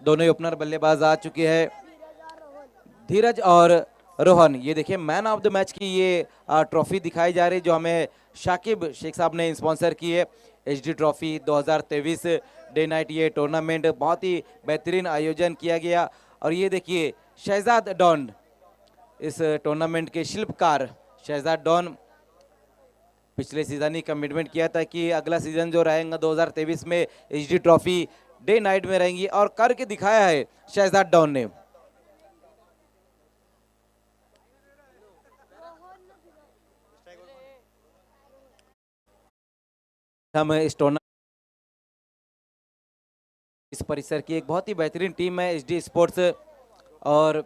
दोनों ही ओपनर बल्लेबाज आ चुके हैं, धीरज और रोहन। ये देखिए मैन ऑफ द मैच की ये ट्रॉफी दिखाई जा रही है जो हमें शाकिब शेख साहब ने स्पॉन्सर की है। एचडी ट्रॉफी 2023 डे नाइट ये टूर्नामेंट बहुत ही बेहतरीन आयोजन किया गया। और ये देखिए शहजाद डॉन, इस टूर्नामेंट के शिल्पकार शहजाद डॉन पिछले सीजन ही कमिटमेंट किया था कि अगला सीजन जो रहेगा 2023 में एचडी ट्रॉफी डे नाइट में रहेंगी, और करके दिखाया है शहजाद डॉन ने। हम इस टूर्नामेंट इस परिसर की एक बहुत ही बेहतरीन टीम है एचडी स्पोर्ट्स, और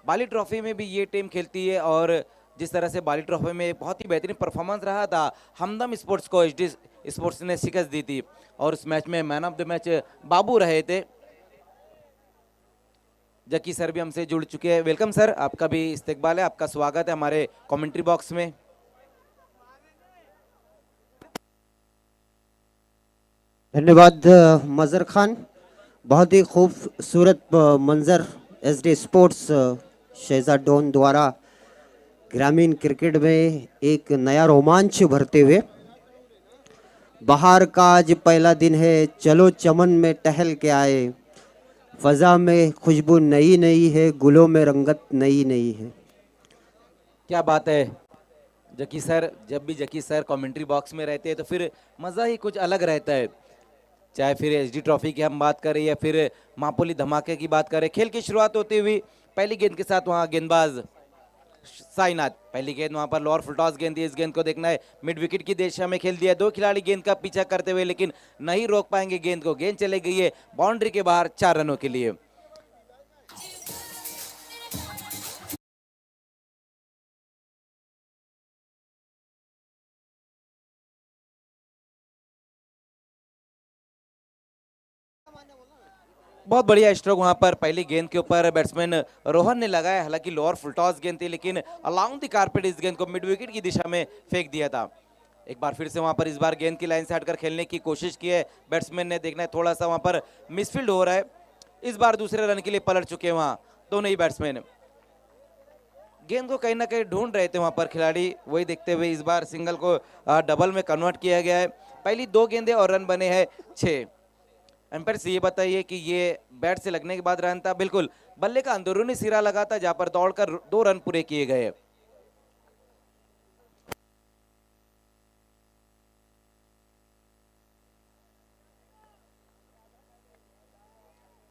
बाली ट्रॉफी में भी ये टीम खेलती है। और जिस तरह से बाली ट्रॉफी में बहुत ही बेहतरीन परफॉर्मेंस रहा था, हमदम स्पोर्ट्स को एचडी स्पोर्ट्स ने शिकस्त दी थी, और उस मैच में मैन ऑफ द मैच बाबू रहे थे। जकी सर भी हमसे जुड़ चुके हैं। वेलकम सर, आपका भी इस्तकबाल है, आपका स्वागत है हमारे कमेंट्री बॉक्स में। धन्यवाद मजर खान। बहुत ही खूबसूरत मंजर एसडी स्पोर्ट्स शहजाद डॉन द्वारा ग्रामीण क्रिकेट में एक नया रोमांच भरते हुए। बाहर का आज पहला दिन है, चलो चमन में टहल के आए, फजा में खुशबू नई नई है, गुलों में रंगत नई नई है। क्या बात है जकी सर, जब भी जकी सर कमेंट्री बॉक्स में रहते हैं तो फिर मज़ा ही कुछ अलग रहता है। चाहे फिर एचडी ट्रॉफी की हम बात करें या फिर मापोली धमाके की बात करें। खेल की शुरुआत होती हुई पहली गेंद के साथ वहां गेंदबाज साईनाथ, पहली गेंद वहां पर लोअर फुल टॉस गेंद थी। इस गेंद को देखना है मिड विकेट की दिशा में खेल दिया। दो खिलाड़ी गेंद का पीछा करते हुए लेकिन नहीं रोक पाएंगे गेंद को। गेंद चले गई है बाउंड्री के बाहर 4 रनों के लिए। बहुत बढ़िया स्ट्रोक वहां पर पहली गेंद के ऊपर बैट्समैन रोहन ने लगाया। हालांकि लोअर फुल टॉस गेंद थी लेकिन अलाउंग द कारपेट इस गेंद को मिड विकेट की दिशा में फेंक दिया था। एक बार फिर से वहां पर इस बार गेंद की लाइन से हटकर खेलने की कोशिश की है बैट्समैन ने। देखना है थोड़ा सा वहां पर मिसफील्ड हो रहा है। इस बार दूसरे रन के लिए पलट चुके हैं वहां दोनों ही बैट्समैन। गेंद को कहीं ना कहीं ढूंढ रहे थे वहां पर खिलाड़ी, वही देखते हुए इस बार सिंगल को डबल में कन्वर्ट किया गया है। पहली 2 गेंदें और रन बने हैं 6। एम्पायर से ये बताइए कि ये बैट से लगने के बाद रन था? बिल्कुल, बल्ले का अंदरूनी सिरा लगा था जहां पर दौड़कर 2 रन पूरे किए गए।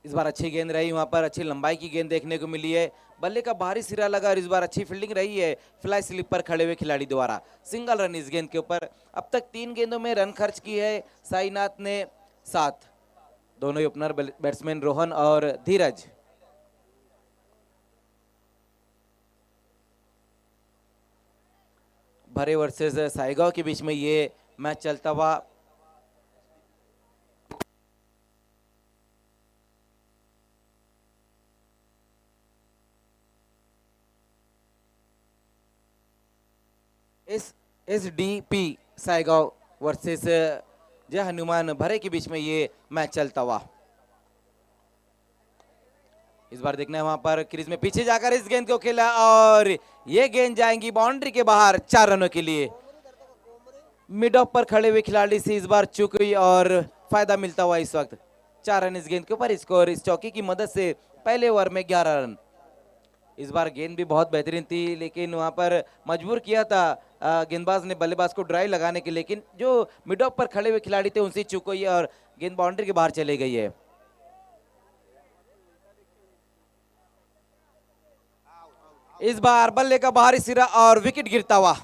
इस बार अच्छी गेंद रही वहां पर, अच्छी लंबाई की गेंद देखने को मिली है। बल्ले का बाहरी सिरा लगा और इस बार अच्छी फील्डिंग रही है फ्लाई स्लिप पर खड़े हुए खिलाड़ी द्वारा। सिंगल रन इस गेंद के ऊपर। अब तक 3 गेंदों में रन खर्च की है साईनाथ ने 7। दोनों ही ओपनर बैट्समैन रोहन और धीरज। भरे वर्सेस साईगांव के बीच में ये मैच चलता हुआ। एसडीपी साईगांव वर्सेस जय हनुमान भरे के बीच में ये मैच चलता हुआ। इस बार देखना है वहां पर क्रीज में पीछे जाकर इस गेंद को खेला और ये गेंद जाएंगी बाउंड्री के बाहर 4 रनों के लिए। मिड ऑफ पर खड़े हुए खिलाड़ी से इस बार चूक हुई और फायदा मिलता हुआ इस वक्त। 4 रन इस गेंद के ऊपर स्कोर। इस चौकी की मदद से पहले ओवर में 11 रन। इस बार गेंद भी बहुत बेहतरीन थी लेकिन वहां पर मजबूर किया था गेंदबाज ने बल्लेबाज को ड्राइव लगाने के, लेकिन जो मिड ऑफ पर खड़े हुए खिलाड़ी थे उनसे चूक हुई और गेंद बाउंड्री के बाहर चली गई है। इस बार बल्ले का बाहरी सिरा और विकेट गिरता हुआ।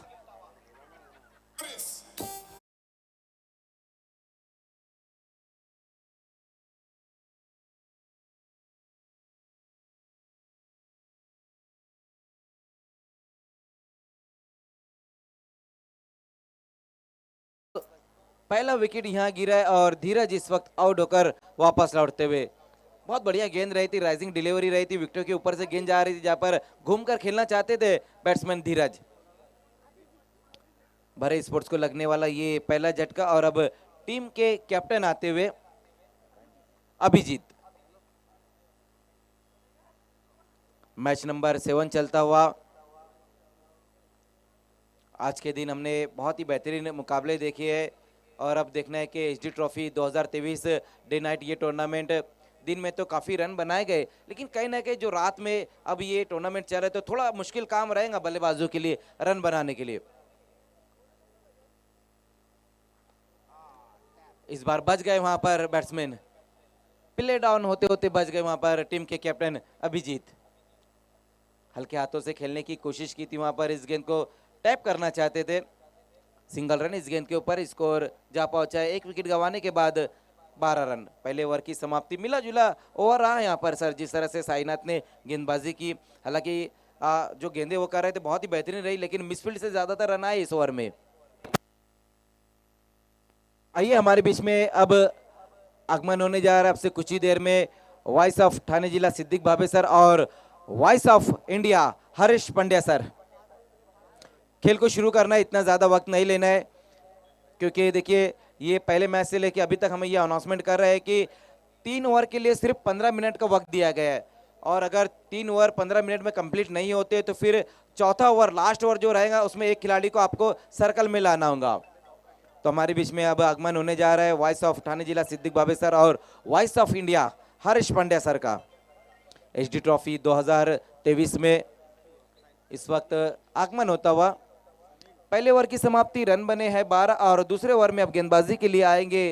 पहला विकेट यहां गिरा है और धीरज इस वक्त आउट होकर वापस लौटते हुए। बहुत बढ़िया गेंद रही थी, राइजिंग डिलीवरी रही थी, विकेटों के ऊपर से गेंद जा रही थी जहां पर घूमकर खेलना चाहते थे बैट्समैन धीरज। भरे स्पोर्ट्स को लगने वाला ये पहला झटका और अब टीम के कैप्टन आते हुए अभिजीत। मैच नंबर 7 चलता हुआ। आज के दिन हमने बहुत ही बेहतरीन मुकाबले देखे हैं और अब देखना है कि एचडी ट्रॉफी 2023 डे नाइट ये टूर्नामेंट, दिन में तो काफ़ी रन बनाए गए लेकिन कहीं ना कहीं जो रात में अब ये टूर्नामेंट चल रहा है तो थोड़ा मुश्किल काम रहेगा बल्लेबाजों के लिए रन बनाने के लिए। इस बार बच गए वहां पर बैट्समैन, प्ले डाउन होते होते बच गए वहां पर टीम के कैप्टन अभिजीत। हल्के हाथों से खेलने की कोशिश की थी वहां पर, इस गेंद को टैप करना चाहते थे। सिंगल रन इस गेंद के ऊपर, स्कोर जा पहुंचा है। 1 विकेट गंवाने के बाद 12 रन। पहले ओवर की समाप्ति, मिला जुला ओवर रहा यहाँ पर सर, जिस तरह से साईनाथ ने गेंदबाजी की। हालांकि जो गेंदे वो कर रहे थे बहुत ही बेहतरीन रही लेकिन मिसफील्ड से ज्यादातर रन आए इस ओवर में। आइए हमारे बीच में अब आगमन होने जा रहा है आपसे कुछ ही देर में वॉइस ऑफ ठाणे जिला सिद्दीक भाभे सर और voice of India Harish Pandya sir. खेल को शुरू करना है, इतना ज्यादा वक्त नहीं लेना है क्योंकि देखिए ये पहले मैच से लेके अभी तक हमें ये अनाउंसमेंट कर रहे हैं कि 3 ओवर के लिए सिर्फ 15 मिनट का वक्त दिया गया है और अगर 3 ओवर 15 मिनट में कंप्लीट नहीं होते तो फिर चौथा ओवर, लास्ट ओवर जो रहेगा उसमें एक खिलाड़ी को आपको सर्कल में लाना होगा। तो हमारे बीच में अब आगमन होने जा रहा है वॉइस ऑफ ठाणे जिला सिद्दीक भाभे सर और voice of India Harish Pandya sir का। एचडी ट्रॉफी 2023 में इस वक्त आगमन होता हुआ। पहले ओवर की समाप्ति, रन बने हैं 12 और दूसरे ओवर में अब गेंदबाजी के लिए आएंगे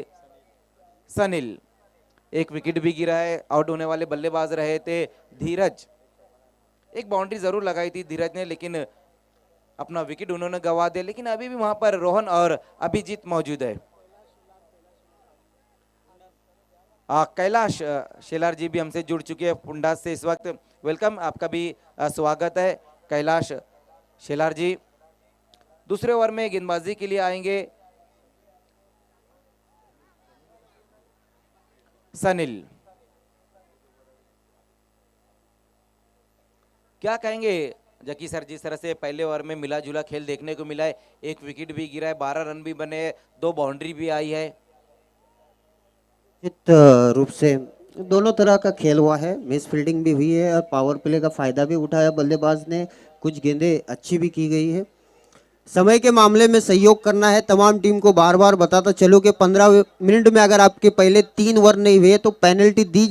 सनील। 1 विकेट भी गिरा है, आउट होने वाले बल्लेबाज रहे थे धीरज। एक बाउंड्री जरूर लगाई थी धीरज ने लेकिन अपना विकेट उन्होंने गंवा दिया, लेकिन अभी भी वहां पर रोहन और अभिजीत मौजूद है। कैलाश शेलार जी भी हमसे जुड़ चुके हैं पुंडा से इस वक्त। वेलकम, आपका भी स्वागत है कैलाश शेलार जी। दूसरे ओवर में गेंदबाजी के लिए आएंगे सनील। क्या कहेंगे जकी सर, जिस तरह से पहले ओवर में मिला जुला खेल देखने को मिला है, 1 विकेट भी गिरा है, 12 रन भी बने, 2 बाउंड्री भी आई है। निश्चित रूप से दोनों तरह का खेल हुआ है, मिस फील्डिंग भी हुई है और पावर प्ले का फायदा भी उठाया बल्लेबाज ने, कुछ गेंदें अच्छी भी की गई है। समय के मामले में सहयोग करना है तमाम टीम को। बार बार बताता चलो कि 15 मिनट में अगर आपके पहले 3 ओवर नहीं हुए तो पेनल्टी दी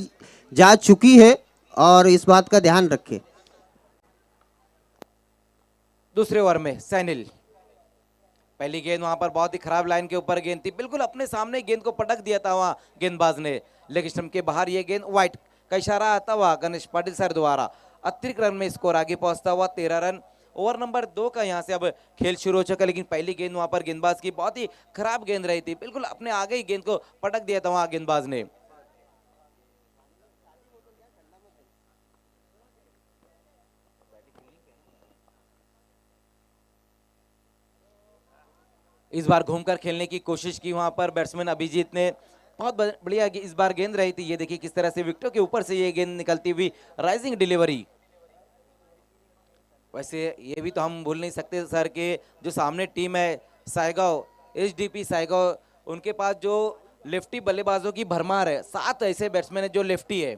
जा चुकी है और इस बात का ध्यान रखें। दूसरे ओवर में सैनिल, पहली गेंद वहां पर बहुत ही खराब लाइन के ऊपर गेंद थी, बिल्कुल अपने सामने गेंद को पटक दिया था वहां गेंदबाज ने। लेग स्टंप के बाहर ये गेंद वाइट का इशारा आता हुआ गणेश पाटिल सर द्वारा। अतिरिक्त रन में स्कोर आगे पहुंचता हुआ 13 रन। ओवर नंबर 2 का यहां से अब खेल शुरू हो चुका, लेकिन पहली गेंद वहां पर गेंदबाज की बहुत ही खराब गेंद रही थी, बिल्कुल अपने आगे ही गेंद को पटक दिया था वहां गेंदबाज ने। इस बार घूमकर खेलने की कोशिश की वहां पर बैट्समैन अभिजीत ने, बहुत बढ़िया इस बार गेंद रही थी। ये देखिए किस तरह से विकेटों के ऊपर से ये गेंद निकलती हुई राइजिंग डिलीवरी। वैसे ये भी तो हम भूल नहीं सकते सर के जो सामने टीम है सायगांव, एचडीपी सायगांव, उनके पास जो लेफ्टी बल्लेबाजों की भरमार है। 7 ऐसे बैट्समैन है जो लेफ्टी है।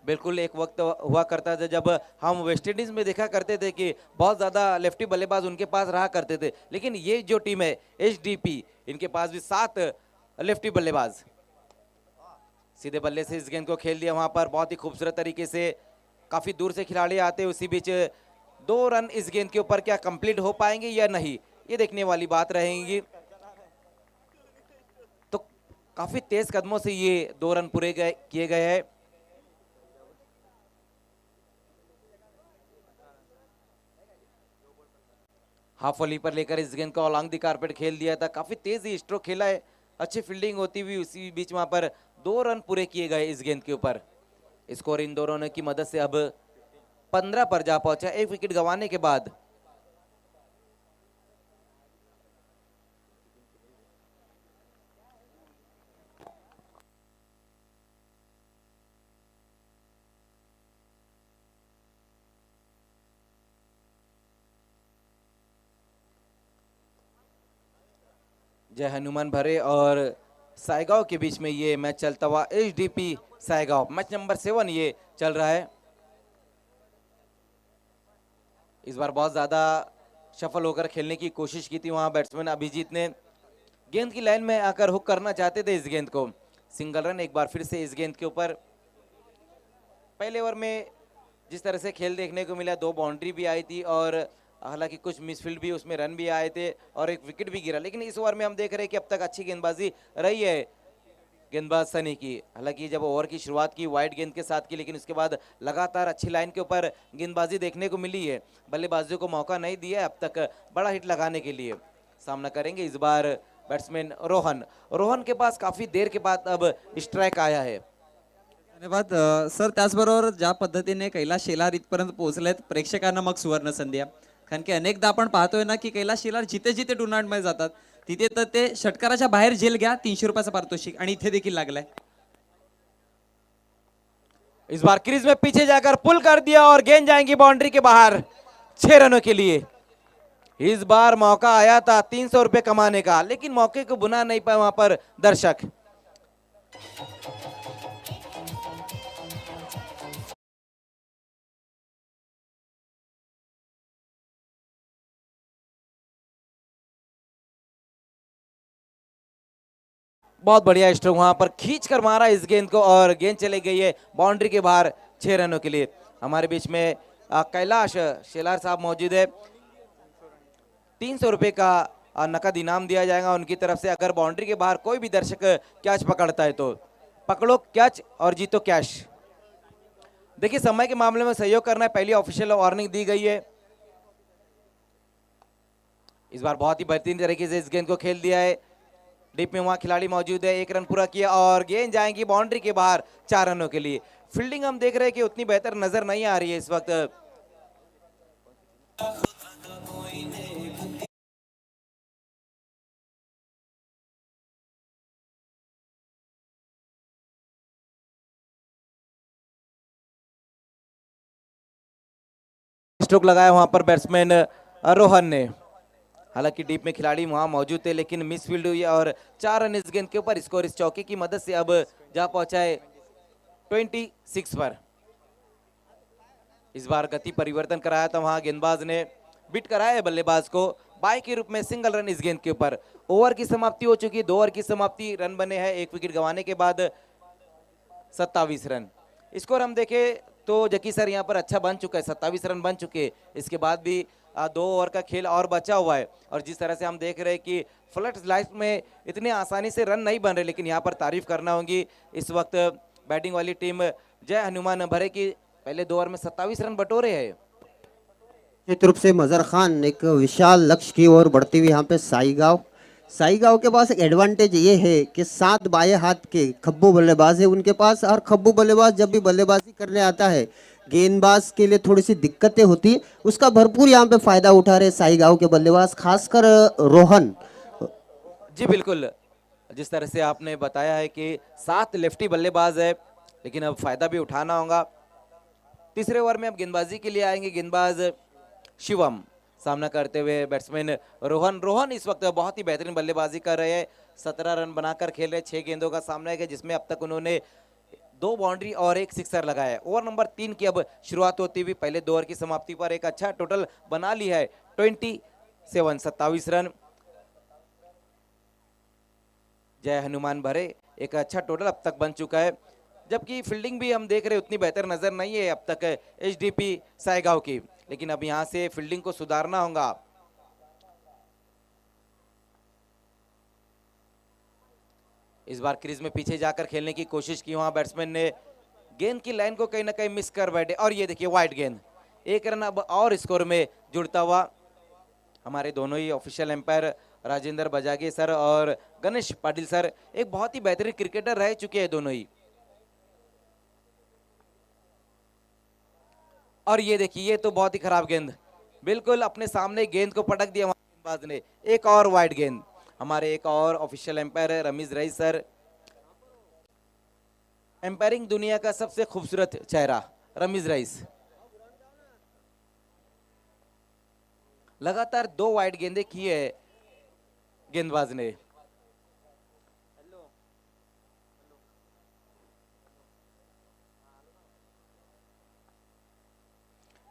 बिल्कुल एक वक्त हुआ करता था जब हम वेस्टइंडीज में देखा करते थे कि बहुत ज्यादा लेफ्टी बल्लेबाज उनके पास रहा करते थे, लेकिन ये जो टीम है एचडीपी, इनके पास भी 7 लेफ्टी बल्लेबाज। सीधे बल्ले से इस गेंद को खेल दिया वहां पर बहुत ही खूबसूरत तरीके से। काफी दूर से खिलाड़ी आते, उसी बीच 2 रन इस गेंद के ऊपर क्या कंप्लीट हो पाएंगे या नहीं, ये देखने वाली बात रहेगी। तो काफी तेज कदमों से ये 2 रन पूरे किए गए हैं। हाफ वॉली पर लेकर इस गेंद को अलॉन्ग द कारपेट खेल दिया था, काफी तेज ही स्ट्रोक खेला है, अच्छी फील्डिंग होती हुई उसी बीच वहां पर 2 रन पूरे किए गए इस गेंद के ऊपर। स्कोर इन दोनों की मदद से अब 15 पर जा पहुंचा 1 विकेट गंवाने के बाद। जय हनुमान भरे और सायगांव के बीच में ये मैच चलता हुआ, एचडीपी सायगांव, मैच नंबर 7 ये चल रहा है। इस बार बहुत ज्यादा सफल होकर खेलने की कोशिश की थी वहां बैट्समैन अभिजीत ने। गेंद की लाइन में आकर हुक करना चाहते थे इस गेंद को। सिंगल रन एक बार फिर से इस गेंद के ऊपर। पहले ओवर में जिस तरह से खेल देखने को मिला, 2 बाउंड्री भी आई थी और हालांकि कुछ मिसफील्ड भी, उसमें रन भी आए थे और एक विकेट भी गिरा, लेकिन इस ओवर में हम देख रहे हैं कि अब तक अच्छी गेंदबाजी रही है गेंदबाज सनी की। हालांकि जब ओवर की शुरुआत की वाइड गेंद के साथ की, लेकिन उसके बाद लगातार अच्छी लाइन के ऊपर गेंदबाजी देखने को मिली है। बल्लेबाजों को मौका नहीं दिया अब तक बड़ा हिट लगाने के लिए। सामना करेंगे इस बार बैट्समैन रोहन। रोहन के पास काफी देर के बाद अब स्ट्राइक आया है। धन्यवाद सर. त्याचबरोबर ज्या पद्धतीने कैलास शेलार इथपर्यंत पोहोचलेत, प्रेक्षकांना मग सुवर्ण संधी आहे. कारण की अनेकदा आपण पाहतोय ना की कैलास शेलार जिथे जिथे टुर्नामेंटमध्ये जातात तिथे तर ते षटकाराच्या बाहेर झेल घ्या 300 रुपयाचं पारितोषिक, आणि इथे देखील लागलाय. इस बार क्रीज में पीछे जाकर पुल कर दिया और गेंद जाएंगी बाउंड्री के बाहर 6 रनों के लिए। इस बार मौका आया था 300 रुपए कमाने का, लेकिन मौके को बुना नहीं पाए वहां पर दर्शक। बहुत बढ़िया स्ट्रोक वहां पर खींच कर मारा इस गेंद को और गेंद चली गई है बाउंड्री के बाहर 6 रनों के लिए। हमारे बीच में कैलाश शेलार साहब मौजूद है। 300 रुपए का नकद इनाम दिया जाएगा उनकी तरफ से अगर बाउंड्री के बाहर कोई भी दर्शक कैच पकड़ता है तो। पकड़ो कैच और जीतो कैश। देखिए समय के मामले में सहयोग करना है, पहली ऑफिशियल वार्निंग दी गई है। इस बार बहुत ही बेहतरीन तरीके से इस गेंद को खेल दिया है। डीप में वहां खिलाड़ी मौजूद है, 1 रन पूरा किया और गेंद जाएंगी बाउंड्री के बाहर 4 रनों के लिए। फील्डिंग हम देख रहे हैं कि उतनी बेहतर नजर नहीं आ रही है इस वक्त। स्ट्रोक लगाया वहां पर बैट्समैन रोहन ने। हालांकि डीप में खिलाड़ी वहां मौजूद थे लेकिन मिस फील्ड हुई और 4 रन इस गेंद के ऊपर। स्कोर इस चौके की मदद से अब जा पहुंचा है 26 पर। इस बार गति परिवर्तन कराया था वहां गेंदबाज ने, बिट कराया है बल्लेबाज को बाई के रूप में। सिंगल रन इस गेंद के ऊपर। ओवर की समाप्ति हो चुकी है, 2 ओवर की समाप्ति, रन बने हैं 1 विकेट गंवाने के बाद 27 रन। स्कोर हम देखें तो जकी सर यहाँ पर अच्छा बन चुका है, 27 रन बन चुके हैं। इसके बाद भी 2 ओवर का खेल और बचा हुआ है और जिस तरह से हम देख रहे हैं कि फ्लड लाइफ में इतने आसानी से रन नहीं बन रहे, लेकिन यहाँ पर तारीफ करना होगी इस वक्त बैटिंग वाली टीम जय हनुमान भरे की पहले 2 ओवर में 27 रन बटोरे हैं। निश्चित रूप से मजर खान एक विशाल लक्ष्य की ओर बढ़ती हुई यहाँ पे साईगांव के पास एक एडवांटेज ये है कि 7 बाएं हाथ के खब्बू बल्लेबाज है उनके पास, और खब्बू बल्लेबाज जब भी बल्लेबाजी करने आता है गेंदबाज के लिए थोड़ी सी दिक्कतें होती, उसका भरपूर यहाँ पे फायदा उठा रहे साईगांव के बल्लेबाज, खासकर रोहन। जी बिल्कुल, जिस तरह से आपने बताया है कि 7 लेफ्टी बल्लेबाज है, लेकिन अब फायदा भी उठाना होगा। तीसरे ओवर में अब गेंदबाजी के लिए आएंगे गेंदबाज शिवम, सामना करते हुए बैट्समैन रोहन इस वक्त बहुत ही बेहतरीन बल्लेबाजी कर रहे हैं। 17 रन बनाकर खेल रहे, 6 गेंदों का सामना है जिसमें अब तक उन्होंने 2 बाउंड्री और 1 सिक्सर लगाया है। ओवर नंबर 3 की अब शुरुआत होती हुई पहले 2 ओवर की समाप्ति पर एक अच्छा टोटल बना लिया है 27 रन। जय हनुमान भरे एक अच्छा टोटल अब तक बन चुका है, जबकि फील्डिंग भी हम देख रहे उतनी बेहतर नजर नहीं है अब तक एचडीपी साईगांव की, लेकिन अब यहां से फील्डिंग को सुधारना होगा। इस बार क्रीज में पीछे जाकर खेलने की कोशिश की वहां बैट्समैन ने, गेंद की लाइन को कहीं ना कहीं मिस कर बैठे और ये देखिए वाइड गेंद। 1 रन अब और स्कोर में जुड़ता हुआ। हमारे दोनों ही official empire Rajendra Bajage sir और गणेश पाटिल सर एक बहुत ही बेहतरीन क्रिकेटर रह चुके हैं दोनों ही। और ये देखिए ये तो बहुत ही खराब गेंद, बिल्कुल अपने सामने गेंद को पटक दिया गेंदबाज ने। एक और वाइड गेंद। हमारे एक और ऑफिशियल एम्पायर है रमीज रईस सर, एम्पायरिंग दुनिया का सबसे खूबसूरत चेहरा रमीज रईस। लगातार 2 वाइड गेंदें की है गेंदबाज ने।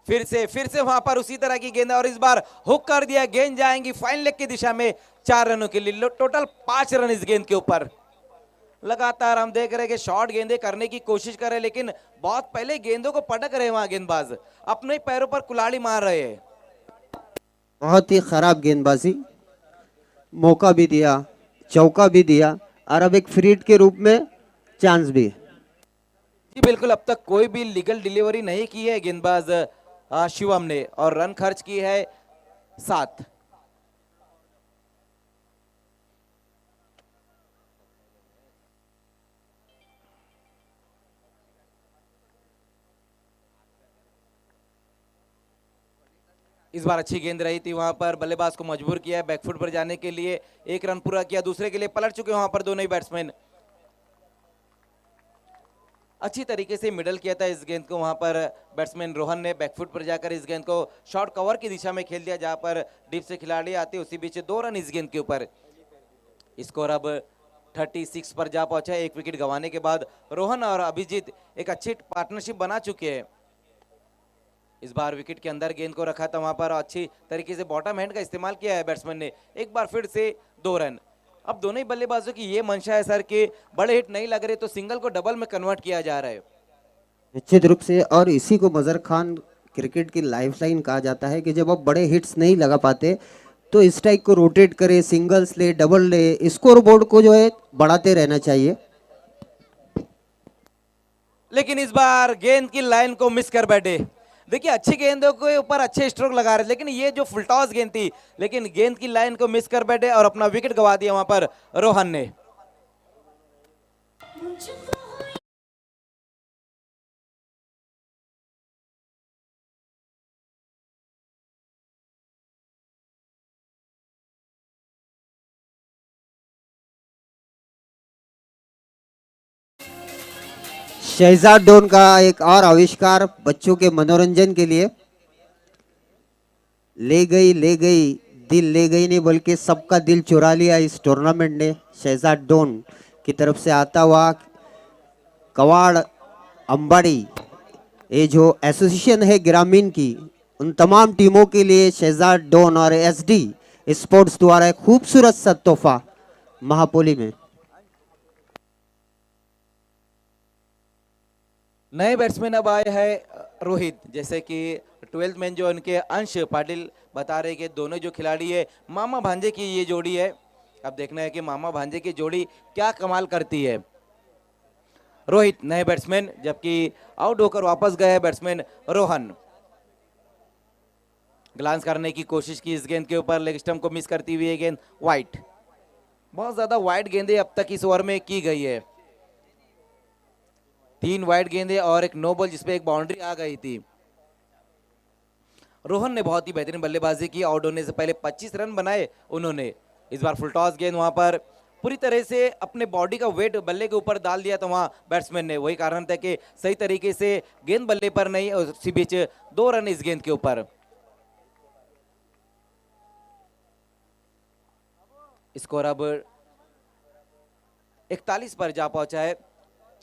फिर से वहां पर उसी तरह की गेंद और इस बार हुक कर दिया, गेंद जाएंगी फाइन लेग की दिशा में 4 रनों के लिए। टोटल 5 रन इस गेंद के ऊपर। लगातार हम देख रहे हैं कि शॉर्ट गेंदें करने की कोशिश कर रहे हैं, लेकिन बहुत पहले गेंदों को पटक रहे हैं वहां गेंदबाज, अपने पैरों पर कुल्हाड़ी मार रहे हैं। बहुत ही खराब गेंदबाजी, मौका भी दिया, चौका भी दिया और अब एक फ्री हिट के रूप में चांस भी। जी बिल्कुल, अब तक कोई भी लीगल डिलीवरी नहीं की है गेंदबाज शिवम ने और रन खर्च की है 7। इस बार अच्छी गेंद रही थी, वहां पर बल्लेबाज को मजबूर किया है बैकफुट पर जाने के लिए। 1 रन पूरा किया, दूसरे के लिए पलट चुके वहां पर दोनों ही बैट्समैन। अच्छी तरीके से मिडल किया था इस गेंद को वहां पर बैट्समैन रोहन ने। बैकफुट पर जाकर इस गेंद को शॉर्ट कवर की दिशा में खेल दिया, जहां पर डीप से खिलाड़ी आते उसी बीच 2 रन इस गेंद के ऊपर। स्कोर अब 36 पर जा पहुंचा है। 1 विकेट गंवाने के बाद रोहन और अभिजीत एक अच्छी पार्टनरशिप बना चुके हैं। इस बार विकेट के अंदर गेंद को रखा था वहां पर, अच्छी तरीके से बॉटम हैंड का इस्तेमाल किया है बैट्समैन ने। एक बार फिर से 2 रन। अब दोनों ही बल्लेबाजों की ये मंशा है सर कि बड़े हिट नहीं लग रहे तो सिंगल को डबल में कन्वर्ट किया जा रहा है। निश्चित रूप से, और इसी को मजर खान क्रिकेट की लाइफलाइन कहा जाता है कि जब आप बड़े हिट्स नहीं लगा पाते तो स्ट्राइक को रोटेट करे, सिंगल्स ले, डबल ले, स्कोर बोर्ड को जो है बढ़ाते रहना चाहिए। लेकिन इस बार गेंद की लाइन को मिस कर बैठे। देखिए अच्छी गेंदों के ऊपर अच्छे स्ट्रोक लगा रहे, लेकिन ये जो फुल टॉस गेंद थी, लेकिन गेंद की लाइन को मिस कर बैठे और अपना विकेट गंवा दिया वहां पर रोहन ने। शहजाद डॉन का एक और आविष्कार बच्चों के मनोरंजन के लिए। ले गई दिल ले गई नहीं बल्कि सबका दिल चुरा लिया इस टूर्नामेंट ने। शहजाद डॉन की तरफ से आता हुआ कवाड़ अंबाड़ी, ये जो एसोसिएशन है ग्रामीण की, उन तमाम टीमों के लिए शहजाद डॉन और एसडी स्पोर्ट्स द्वारा एक खूबसूरत सा तोहफा महापोली में। नए बैट्समैन अब आए हैं रोहित, जैसे कि 12th मैन जो उनके अंश पाटिल बता रहे कि दोनों जो खिलाड़ी है मामा भांजे की ये जोड़ी है। अब देखना है कि मामा भांजे की जोड़ी क्या कमाल करती है। रोहित नए बैट्समैन, जबकि आउट होकर वापस गए बैट्समैन रोहन। ग्लांस करने की कोशिश की इस गेंद के ऊपर, लेग स्टंप को मिस करती हुई ये गेंद वाइड। बहुत ज्यादा वाइड गेंदें अब तक इस ओवर में की गई है। 3 वाइड गेंदें और एक नो बॉल जिसपे एक बाउंड्री आ गई थी। रोहन ने बहुत ही बेहतरीन बल्लेबाजी की, आउट होने से पहले 25 रन बनाए उन्होंने। इस बार फुल टॉस गेंद वहां पर पूरी तरह से अपने बॉडी का वेट बल्ले के ऊपर डाल दिया था वहां बैट्समैन ने। वही कारण था कि सही तरीके से गेंद बल्ले पर नहीं, और उसी बीच 2 रन इस गेंद के ऊपर। स्कोर अब 41 पर जा पहुंचा है।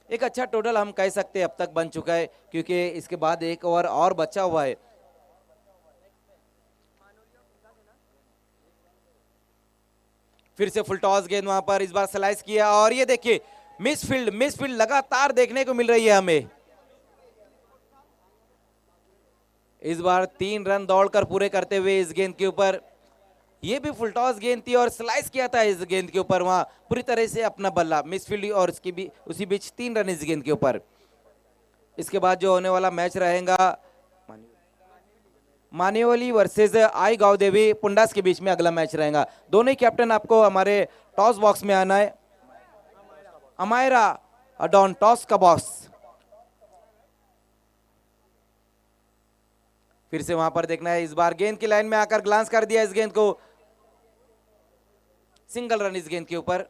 एक अच्छा टोटल हम कह सकते हैं अब तक बन चुका है, क्योंकि इसके बाद एक ओवर और बचा हुआ है। फिर से फुल टॉस गेंद वहां पर, इस बार स्लाइस किया और ये देखिए मिसफील्ड लगातार देखने को मिल रही है हमें। इस बार 3 रन दौड़कर पूरे करते हुए इस गेंद के ऊपर। ये भी फुल टॉस गेंद थी और स्लाइस किया था इस गेंद के ऊपर वहां पूरी तरह से अपना बल्ला मिसफील्ड, और इसकी भी उसी बीच 3 रन इस गेंद के ऊपर। इसके बाद जो होने वाला मैच रहेगा मानेवली वर्सेस आई गांव देवी पुंडास के बीच में अगला मैच रहेगा। दोनों ही कैप्टन आपको हमारे टॉस बॉक्स में आना है। अमायरा डॉन टॉस का बॉस। फिर से वहां पर देखना है, इस बार गेंद की लाइन में आकर ग्लांस कर दिया इस गेंद को। सिंगल रन इस गेंद के ऊपर।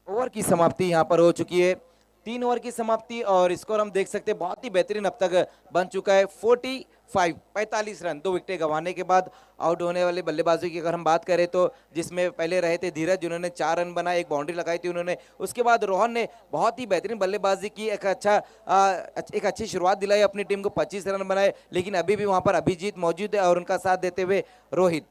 ओवर की समाप्ति यहां पर हो चुकी है। 3 ओवर की समाप्ति और स्कोर हम देख सकते हैं बहुत ही बेहतरीन अब तक बन चुका है 45 रन। 2 विकेटें गंवाने के बाद आउट होने वाले बल्लेबाजों की अगर हम बात करें तो जिसमें पहले रहे थे धीरज जिन्होंने 4 रन बनाए, एक बाउंड्री लगाई थी उन्होंने। उसके बाद रोहन ने बहुत ही बेहतरीन बल्लेबाजी की, एक अच्छी शुरुआत दिलाई अपनी टीम को, 25 रन बनाए। लेकिन अभी भी वहां पर अभिजीत मौजूद है और उनका साथ देते हुए रोहित।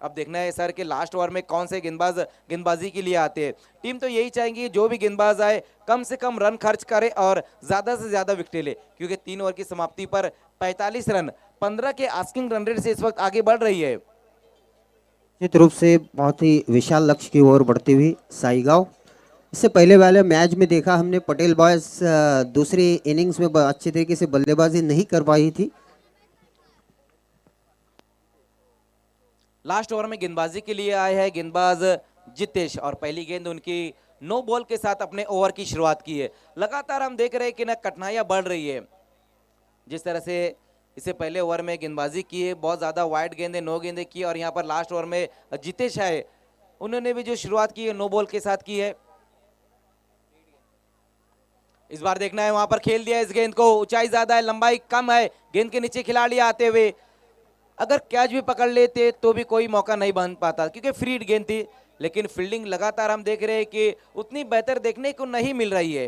अब देखना है सर कि लास्ट ओवर में कौन से गेंदबाजी के लिए आते हैं। टीम तो यही चाहेंगी जो भी गेंदबाज आए कम से कम रन खर्च करे और ज्यादा से ज्यादा विकेटें ले, क्योंकि 3 ओवर की समाप्ति पर 45 रन 15 के आस्किंग रन रेट से इस वक्त आगे बढ़ रही है। निश्चित रूप से बहुत ही विशाल लक्ष्य की ओर बढ़ती हुई साईगांव। इससे पहले वाले मैच में देखा हमने पटेल बॉयज दूसरी इनिंग्स में अच्छी तरीके से बल्लेबाजी नहीं कर पाई थी। लास्ट ओवर में गेंदबाजी के लिए आए हैं गेंदबाज जितेश और पहली गेंद उनकी नो बॉल के साथ अपने ओवर की शुरुआत की है। लगातार हम देख रहे हैं कि ना कठिनाइयां बढ़ रही है। जिस तरह से इससे पहले ओवर में गेंदबाजी की है, बहुत ज़्यादा वाइड गेंदें 9 गेंदें की और यहाँ पर लास्ट ओवर में जितेश है उन्होंने भी जो शुरुआत की है नो बॉल के साथ की है। इस बार देखना है वहां पर खेल दिया इस गेंद को, ऊंचाई ज्यादा है लंबाई कम है, गेंद के नीचे खिलाड़ी आते हुए अगर कैच भी पकड़ लेते तो भी कोई मौका नहीं बन पाता क्योंकि फ्री गेंद थी। लेकिन फील्डिंग लगातार हम देख रहे हैं कि उतनी बेहतर देखने को नहीं मिल रही है।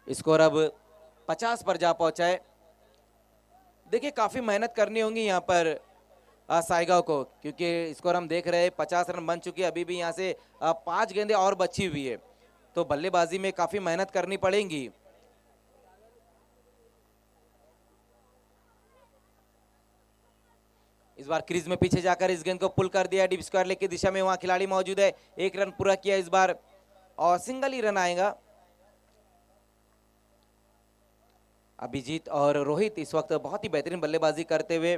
स्कोर अब 50 पर जा पहुंचा है। देखिए काफी मेहनत करनी होगी यहाँ पर साईगांव को, क्योंकि स्कोर हम देख रहे हैं 50 रन बन चुके हैं, अभी भी यहाँ से 5 गेंदें और बची हुई है, तो बल्लेबाजी में काफी मेहनत करनी पड़ेगी। इस बार क्रीज में पीछे जाकर इस गेंद को पुल कर दिया डीप स्क्वायर लेग की दिशा में, वहां खिलाड़ी मौजूद है, 1 रन पूरा किया इस बार और सिंगल ही रन आएगा। अभिजीत और रोहित इस वक्त बहुत ही बेहतरीन बल्लेबाजी करते हुए।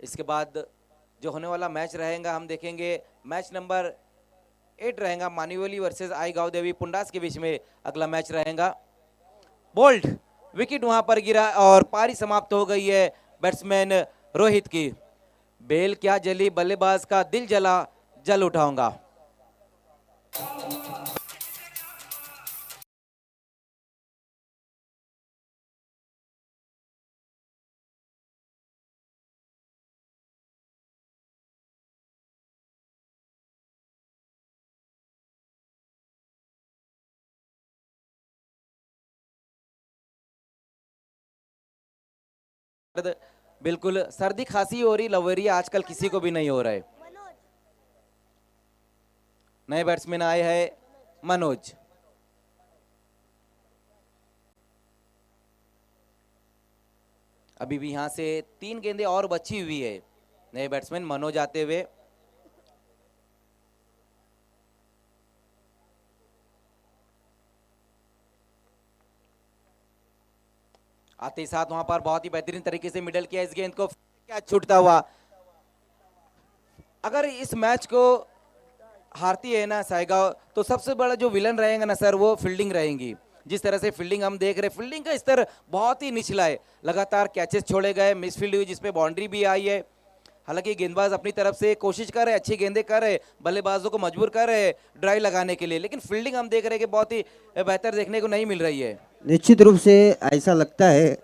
इसके बाद जो होने वाला मैच रहेगा हम देखेंगे, मैच नंबर 8 रहेगा मानिवली वर्सेस आई गांव देवी पुंडास के बीच में अगला मैच रहेगा। बोल्ड विकेट वहां पर गिरा और पारी समाप्त हो गई है बैट्समैन रोहित की। बेल क्या जली, बल्लेबाज का दिल जला, जल उठाऊंगा। बिल्कुल सर्दी खांसी हो रही, लवेरिया आजकल किसी को भी नहीं हो रहा है। नए बैट्समैन आए हैं मनोज। अभी भी यहां से 3 गेंदें और बची हुई है। नए बैट्समैन मनोज आते हुए। आते ही साथ वहां पर बहुत ही बेहतरीन तरीके से मिडल किया इस गेंद को, क्या छूटता हुआ। अगर इस मैच को हारती है ना साईगांव तो सबसे बड़ा जो विलन रहेगा ना सर वो फील्डिंग रहेंगी। जिस तरह से फील्डिंग हम देख रहे हैं, फील्डिंग का स्तर बहुत ही निचला है, लगातार कैचेस छोड़े गए, मिसफील्ड हुई जिसपे बाउंड्री भी आई है। हालांकि गेंदबाज अपनी तरफ से कोशिश कर रहे हैं, अच्छी गेंदें कर रहे हैं, बल्लेबाजों को मजबूर कर रहे हैं ड्राइव लगाने के लिए, लेकिन फील्डिंग हम देख रहे हैं कि बहुत ही बेहतर देखने को नहीं मिल रही है। निश्चित रूप से ऐसा लगता है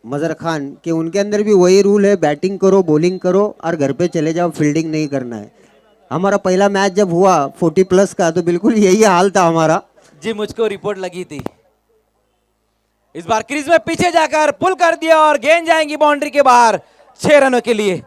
मजर खान कि उनके अंदर भी वही रूल है, बैटिंग करो बॉलिंग करो और घर पे चले जाओ, फील्डिंग नहीं करना है। हमारा पहला मैच जब हुआ 40+ का तो बिल्कुल यही हाल था हमारा। जी मुझको रिपोर्ट लगी थी। इस बार क्रीज में पीछे जाकर पुल कर दिया और गेंद जाएंगी बाउंड्री के बाहर 6 रनों के लिए।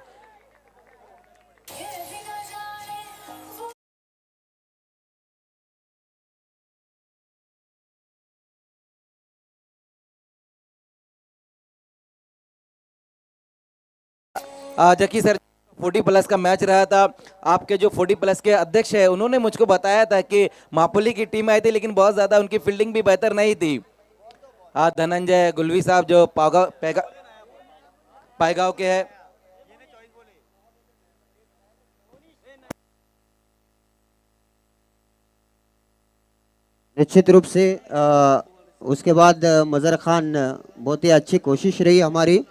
जकी सर 40+ का मैच रहा था, आपके जो 40+ के अध्यक्ष है उन्होंने मुझको बताया था कि मापुली की टीम आई थी लेकिन बहुत ज्यादा उनकी फील्डिंग भी बेहतर नहीं थी। धनंजय गुलवी साहब जो पायगांव के हैं, निश्चित रूप से उसके बाद मजर खान बहुत ही अच्छी कोशिश रही हमारी।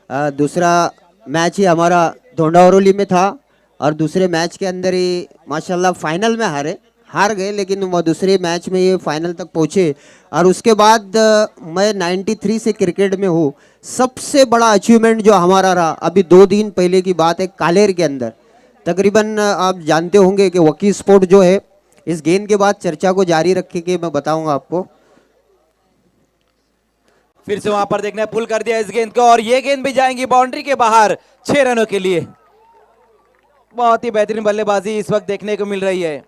दूसरा मैच ही हमारा धोंडावरोली में था और दूसरे मैच के अंदर ही माशाल्लाह फाइनल में हार गए, लेकिन वो दूसरे मैच में ये फाइनल तक पहुँचे। और उसके बाद मैं 93 से क्रिकेट में हूँ। सबसे बड़ा अचीवमेंट जो हमारा रहा, अभी 2 दिन पहले की बात है, कालेर के अंदर तकरीबन आप जानते होंगे कि वकी स्पोर्ट जो है, इस गेंद के बाद चर्चा को जारी रखे के मैं बताऊंगा आपको। फिर से वहां पर देखना है, पुल कर दिया इस गेंद को, और ये गेंद भी जाएंगी बाउंड्री के बाहर 6 रनों के लिए। बहुत ही बेहतरीन बल्लेबाजी इस वक्त देखने को मिल रही है।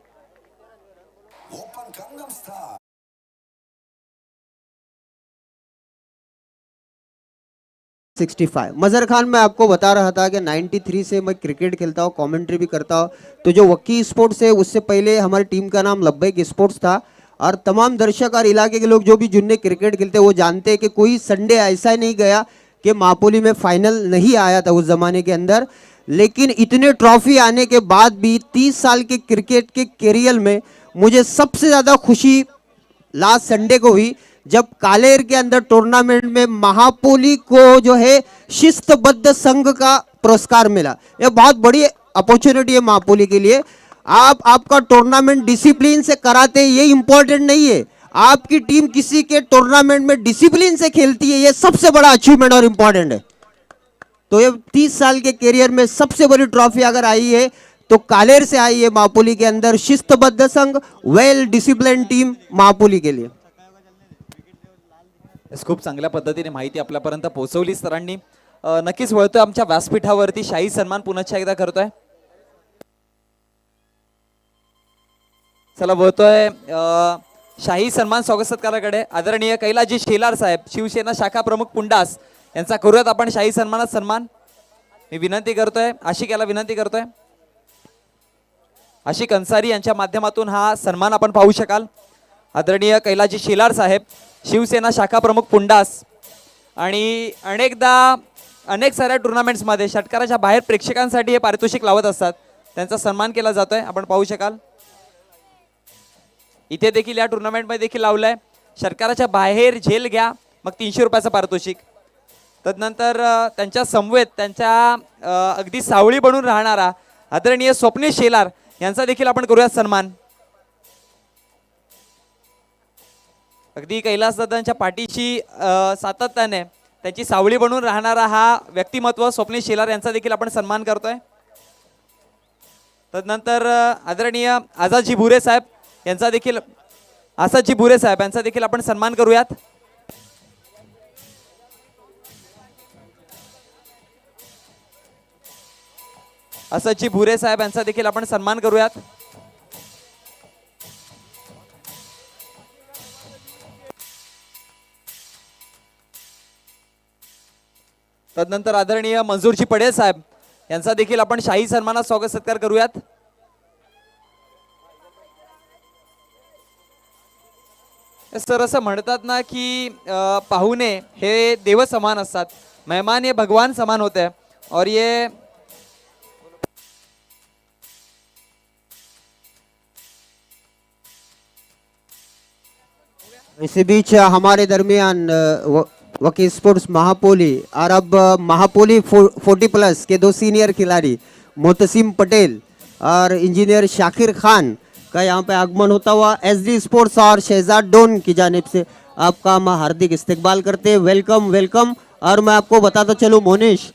65 मजहर खान, मैं आपको बता रहा था कि 93 से मैं क्रिकेट खेलता हूँ, कमेंट्री भी करता हूँ। तो जो वकी स्पोर्ट्स है, उससे पहले हमारी टीम का नाम लब्बैक स्पोर्ट्स था। और तमाम दर्शक और इलाके के लोग जो भी जिनने क्रिकेट खेलते वो जानते हैं कि कोई संडे ऐसा नहीं गया कि मापोली में फाइनल नहीं आया था उस जमाने के अंदर। लेकिन इतने ट्रॉफी आने के बाद भी 30 साल के क्रिकेट के करियर में मुझे सबसे ज़्यादा खुशी लास्ट संडे को हुई, जब कालेर के अंदर टूर्नामेंट में महापोली को जो है शिस्तबद्ध संघ का पुरस्कार मिला। यह बहुत बड़ी अपॉर्चुनिटी है महापोली के लिए। आपका टूर्नामेंट डिसिप्लिन से कराते हैं, ये इंपॉर्टेंट नहीं है। आपकी टीम किसी के टूर्नामेंट में डिसिप्लिन से खेलती है, ये सबसे बड़ा अचीवमेंट और इंपॉर्टेंट है। तो ये 30 साल के करियर में सबसे बड़ी ट्रॉफी अगर आई है तो कालेर से आई है महापोली के अंदर। शिस्तबद्ध संघ, वेल डिसिप्लिन टीम महापोली के लिए। खूप चांगल्या पद्धतीने माहिती आपल्यापर्यंत पोहोचवली सरांनी। नक्कीच वळतोय आमच्या व्यासपीठावरती, शाही सन्मान पुन्हा एकदा करतोय। चला वळतोय शाही सन्मान स्वागत सत्काराकडे। आदरणीय कैलाजी शेलार साहेब, शिवसेना शाखा प्रमुख पुंडास, यांचा करूयात आपण शाही सन्मानात सन्मान। मी विनंती करतोय, आशिकाला विनंती करतोय, आशिक अन्सारी यांच्या माध्यमातून हा सन्मान आपण पाहू शकाल। आदरणीय कैलाजी शेलार साहेब, शिवसेना शाखा प्रमुख पुंडास, आणि अनेक साऱ्या टुर्नामेंट्समध्ये षटकाराच्या बाहेर प्रेक्षकांसाठी हे पारितोषिक लावत असतात, त्यांचा सन्मान केला जातोय, आपण पाहू शकाल। इथे देखील या टुर्नामेंटमध्ये देखील लावलंय, षटकाराच्या बाहेर झेल घ्या मग 300 रुपयाचं पारितोषिक। तदनंतर त्यांच्या समवेत त्यांच्या अगदी सावळी बनून राहणारा आदरणीय स्वप्नील शेलार यांचा देखील आपण करूयात सन्मान। अगदी कैलासदादांच्या पाठीशी सातत्याने त्यांची सावळी बनून राहणारा हा व्यक्तिमत्व स्वप्नील शेलार यांचा देखील आपण सन्मान करतोय। तदनंतर आदरणीय आझादजी भुरे साहेब यांचा देखील आपण सन्मान करूयात। आझादजी भुरे साहेब यांचा देखील आपण सन्मान करूयात। तदनंतर आदरणीय मंजूरजी पडेल साहेब यांचा देखील आपण शाही सन्मानात स्वागत सत्कार करूयात। सर, असं म्हणतात ना की पाहुणे हे देव समान असतात, मेहमान ये भगवान समान होते हैं, और ये इसी बीच हमारे दरमियान वकी स्पोर्ट्स महापोली और अब महापोली 40+ के 2 सीनियर खिलाड़ी मोतसिम पटेल और इंजीनियर शाकिर खान का यहाँ पे आगमन होता हुआ SD स्पोर्ट्स और शहजाद डॉन की जानिब से आपका हम हार्दिक इस्तकबाल करते हैं। Welcome welcome. और मैं आपको बताता चलूँ मोनिश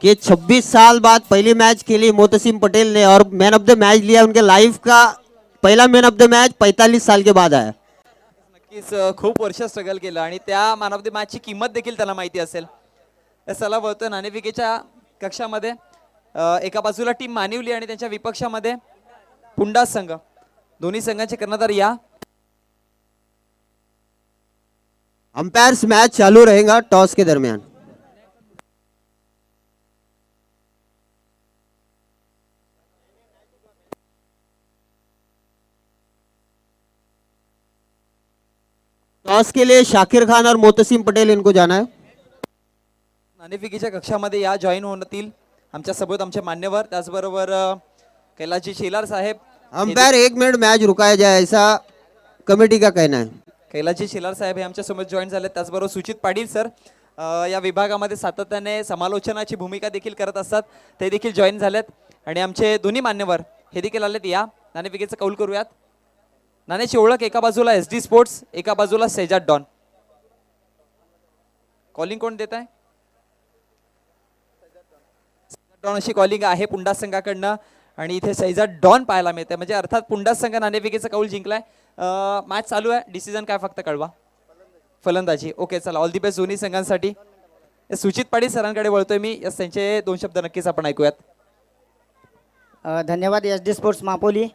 कि 26 साल बाद पहली मैच खेली मोतसिम पटेल ने और मैन ऑफ द मैच लिया। उनके लाइफ का पहला मैन ऑफ द मैच 45 साल के बाद आया। नक्कीच खूप वर्ष स्ट्रगल केलं आणि त्या मॅन ऑफ द मॅचची किंमत देखील त्याला माहिती असेल। चला वळतोय नाणेफेकीच्या कक्षामध्ये, एका बाजूला टीम मानिवली आणि त्यांच्या विपक्षामध्ये पुंडास संघ, दोन्ही संघांचे कर्णधार या। अंपायर्स मैच चालू रहेगा टॉस के दरमियान। टॉस के लिए शाकिर खान और मोतसिम पटेल इनको जाना है। नाणेफेकीच्या कक्षामध्ये या जॉईन होतील आमच्या सोबत आमचे मान्यवर, त्याचबरोबर कैलाजी शेलार साहेब। अंपायर 1 मिनट मैच रुकाया जाए, ऐसा कमेटी का कहना है। कैलाजी शेलार साहेब हे आमच्या सोबत जॉईन झाले, त्याचबरोबर सुचित पाटील सर या विभागामध्ये सातत्याने समालोचनाची भूमिका देखील करत असतात, ते देखील जॉईन झालेत। आणि आमचे दोन्ही मान्यवर हे देखील आलेत. या नाणेफेकीचं कौल करूयात. नाण्याची ओळख एका बाजूला SD स्पोर्ट्स, एका बाजूला शेजाट डॉन. कॉलिंग कोण देत आहे? डॉन अशी कॉलिंग आहे पुंडा संघाकडनं आणि इथे सैजाद डॉन पाहायला मिळते. म्हणजे अर्थात पुंडा संघ नाणेफेकीचा कौल जिंकलाय. मॅच चालू आहे. डिसिजन काय फक्त कळवा. फलंदाजी. ओके चला, ऑल दी बेस्ट दोन्ही संघांसाठी. सुचित पाटील सरांकडे वळतोय मी. यस, त्यांचे 2 शब्द नक्कीच आपण ऐकूयात. धन्यवाद SD स्पोर्ट्स मापोली.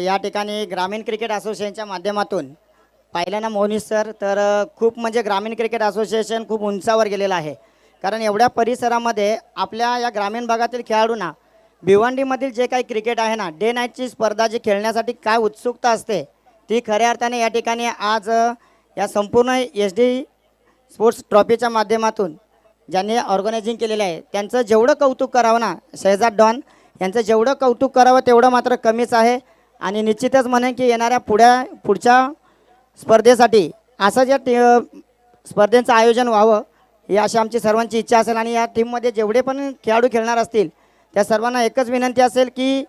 या ठिकाणी ग्रामीण क्रिकेट असोसिएशनच्या माध्यमातून पाहिलं ना मोहनीश सर, तर खूप म्हणजे ग्रामीण क्रिकेट असोसिएशन खूप उंचावर गेलेलं आहे. कारण एवढ्या परिसरामध्ये आपल्या या ग्रामीण भागातील खेळाडूंना भिवंडीमधील जे काही क्रिकेट आहे ना, डे नाईटची स्पर्धा जी खेळण्यासाठी काय उत्सुकता असते, ती खऱ्या अर्थाने या ठिकाणी आज या संपूर्ण SD स्पोर्ट्स ट्रॉफीच्या माध्यमातून ज्यांनी ऑर्गनायझिंग केलेलं आहे त्यांचं जेवढं कौतुक करावं ना, शहजाद डॉन यांचं जेवढं कौतुक करावं तेवढं मात्र कमीच आहे. आणि निश्चितच म्हणेन की येणाऱ्या पुढच्या स्पर्धेसाठी असं ज्या स्पर्धेचं आयोजन व्हावं ही अशी आमची सर्वांची इच्छा असेल. आणि या टीममध्ये जेवढे पण खेळाडू खेळणार असतील त्या सर्वांना एकच विनंती असेल की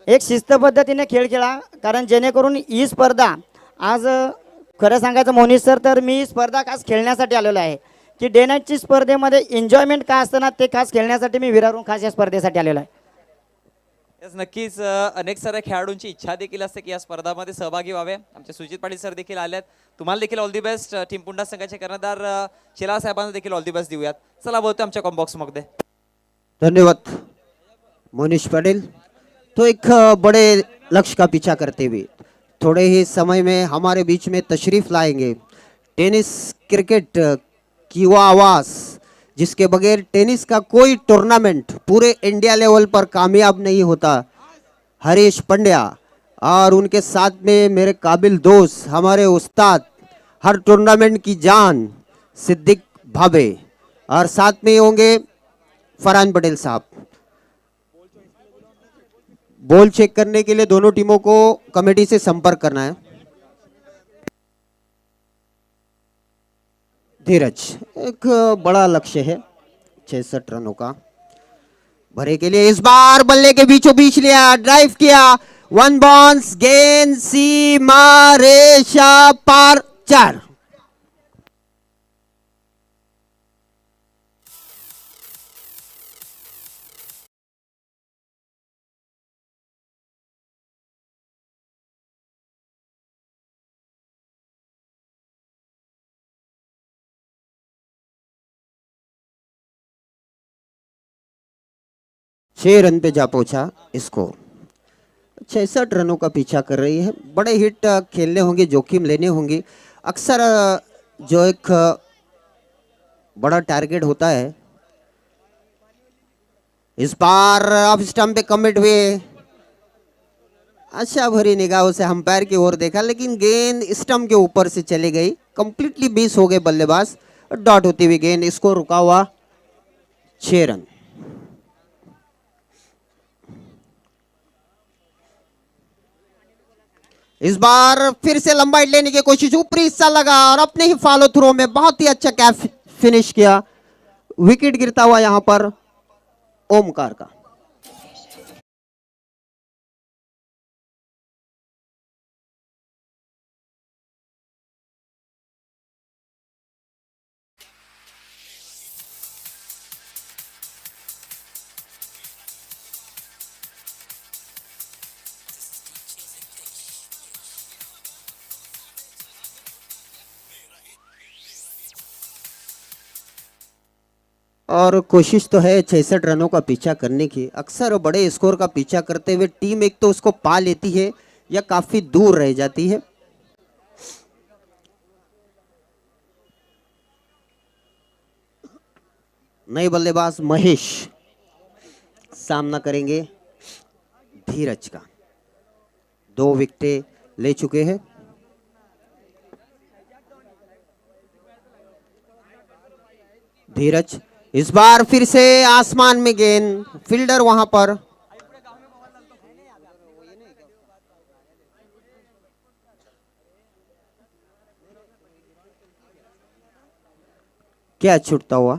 एक शिस्तपद्धतीने खेळ खेळा. कारण जेणेकरून ही स्पर्धा आज खरं सांगायचं मोहनीश सर, तर मी स्पर्धा खास खेळण्यासाठी आलेलो आहे की डे नाईटची स्पर्धेमध्ये एन्जॉयमेंट काय असतं ना, ते खास खेळण्यासाठी मी विरारून खास या स्पर्धेसाठी आलेलो आहे. यस, नक्कीच अनेक साऱ्या खेळाडूंची इच्छा देखील असते की या स्पर्धामध्ये सहभागी व्हावे. आमचे सुजित पाटील सर देखील आलेत. तुम्हाला देखील ऑल दी बेस्ट. टीम पुंडा संघाचे कर्णधार शेलार साहेबांना देखील ऑल दी बेस्ट देऊयात. चला बोलतो आमच्या कॉम्बॉक्स मध्ये. धन्यवाद मोनिश पटेल. तो एक बड़े लक्ष्य का पीछा करते हुए थोड़े ही समय में हमारे बीच में तशरीफ लाएंगे टेनिस क्रिकेट की वो आवाज़ जिसके बगैर टेनिस का कोई टूर्नामेंट पूरे इंडिया लेवल पर कामयाब नहीं होता, हरीश पंड्या. और उनके साथ में मेरे काबिल दोस्त, हमारे उस्ताद, हर टूर्नामेंट की जान सिद्दीक भाबे. और साथ में होंगे फरहान पटेल साहब. बॉल चेक करने के लिए दोनों टीमों को कमेटी से संपर्क करना है. धीरज, एक बड़ा लक्ष्य है 66 रनों का भरे के लिए. इस बार बल्ले के बीचों बीच लिया, ड्राइव किया, 1 बाउंस, गेंद सीमा रेशा पार, 4. छह रन पे जा पहुंचा स्कोर. 66 रनों का पीछा कर रही है. बड़े हिट खेलने होंगे, जोखिम लेने होंगे. अक्सर जो एक बड़ा टारगेट होता है, इस बार ऑफ स्टंप पे कमिट हुए. आशा भरी निगाहों से अंपायर की ओर देखा, लेकिन गेंद स्टंप के ऊपर से चली गई. कंप्लीटली मिस हो गए बल्लेबाज. डॉट होती हुई गेंद, स्कोर रुका हुआ 6 रन. इस बार फिर से लंबा हिट लेने की कोशिश, ऊपरी हिस्सा लगा और अपने ही फॉलो थ्रो में बहुत ही अच्छा कैच फिनिश किया. विकेट गिरता हुआ यहां पर ओमकार का. और कोशिश तो है 66 रनों का पीछा करने की. अक्सर बड़े स्कोर का पीछा करते हुए टीम एक तो उसको पा लेती है या काफी दूर रह जाती है. नए बल्लेबाज महेश सामना करेंगे धीरज का. 2 विकेटें ले चुके हैं. धीरज, इस बार फिर से आसमान में गेंद, फील्डर वहां पर. क्या छूटता हुआ.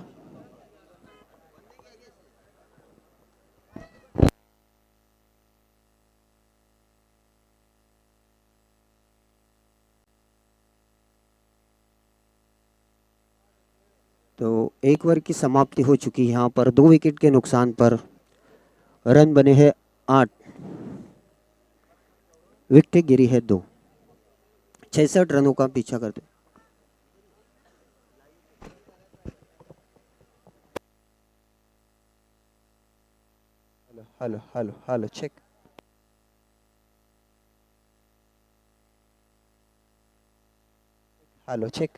तो एक ओवर की समाप्ति हो चुकी है। यहाँ पर 2 विकेट के नुकसान पर रन बने हैं 8, विकेट गिरी है 2। 66 रनों का पीछा करते। Hello hello hello check. Hello check.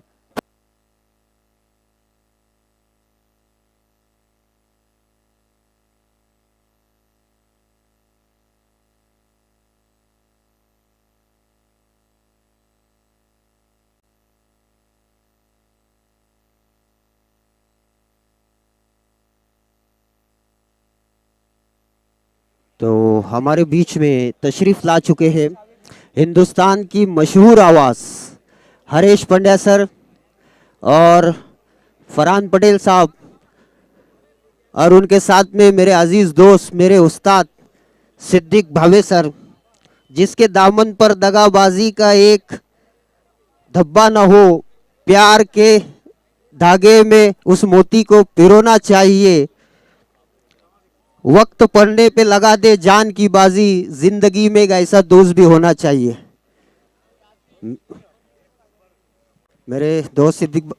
तो हमारे बीच में तशरीफ ला चुके हैं हिंदुस्तान की मशहूर आवाज़ हरीश पंड्या सर और फरहान पटेल साहब, और उनके साथ में मेरे अजीज दोस्त, मेरे उस्ताद सिद्दीक भावे सर, जिसके दामन पर दगाबाजी का एक धब्बा न हो, प्यार के धागे में उस मोती को पिरोना चाहिए, वक्त पड़ने पे लगा दे जान की बाजी, जिंदगी में एक ऐसा दोस्त भी होना चाहिए। मेरे दोस्त सिद्दीक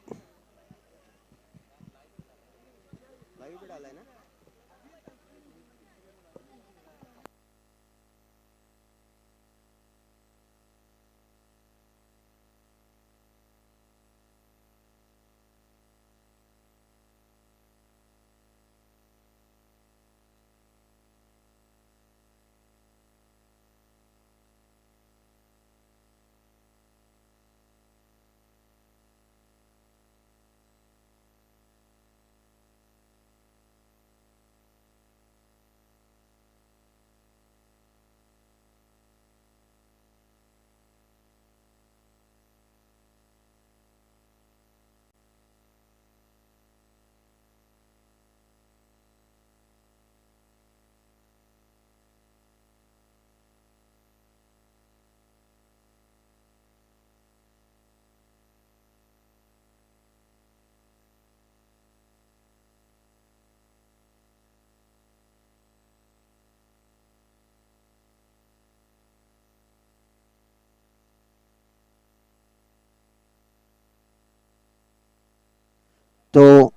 तो